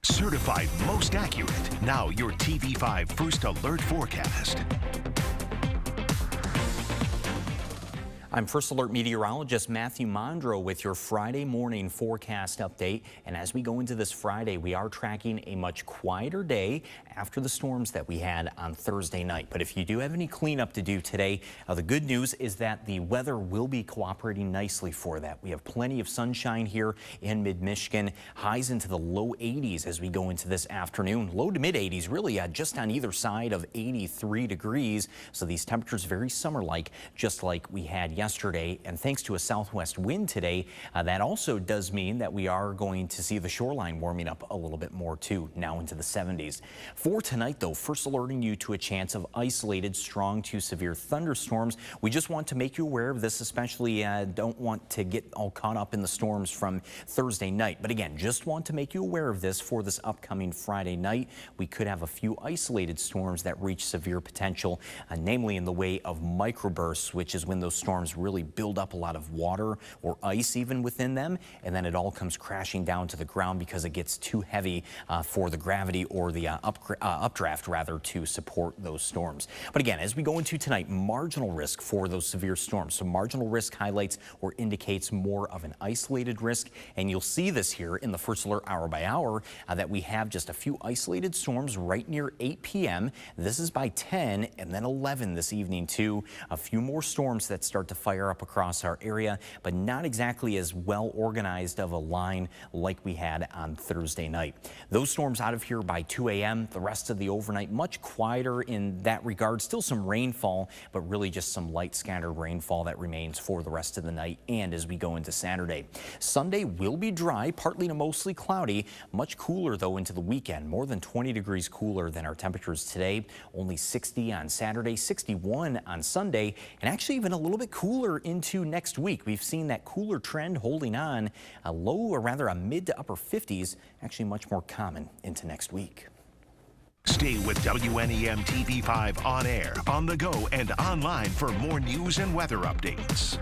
Certified most accurate. Now your TV5 First Alert forecast. I'm First Alert Meteorologist Mathieu Mondro with your Friday morning forecast update. And as we go into this Friday, we are tracking a much quieter day after the storms that we had on Thursday night. But if you do have any cleanup to do today, the good news is that the weather will be cooperating nicely for that. We have plenty of sunshine here in mid-Michigan, highs into the low 80s as we go into this afternoon. Low to mid 80s, really just on either side of 83 degrees. So these temperatures very summer-like, just like we had yesterday. And thanks to a southwest wind today, that also does mean that we are going to see the shoreline warming up a little bit more too, now into the 70s. For tonight, though, first alerting you to a chance of isolated strong to severe thunderstorms. We just want to make you aware of this, especially don't want to get all caught up in the storms from Thursday night. But again, just want to make you aware of this for this upcoming Friday night. We could have a few isolated storms that reach severe potential, namely in the way of microbursts, which is when those storms really build up a lot of water or ice even within them, and then it all comes crashing down to the ground because it gets too heavy for the gravity or the updraft rather to support those storms. But again, as we go into tonight, marginal risk for those severe storms. So marginal risk highlights or indicates more of an isolated risk, and you'll see this here in the first alert hour by hour that we have just a few isolated storms right near 8 p.m. This is by 10 and then 11 this evening too. A few more storms that start to fire up across our area, but not exactly as well organized of a line like we had on Thursday night. Those storms out of here by 2 a.m. The rest of the overnight much quieter in that regard. Still some rainfall, but really just some light scattered rainfall that remains for the rest of the night and as we go into Saturday. Sunday will be dry, partly to mostly cloudy, much cooler though into the weekend. More than 20 degrees cooler than our temperatures today. Only 60 on Saturday, 61 on Sunday, and actually even a little bit cooler into next week. We've seen that cooler trend holding on, a low or rather a mid to upper 50s, actually much more common into next week. Stay with WNEM TV5 on air, on the go, and online for more news and weather updates.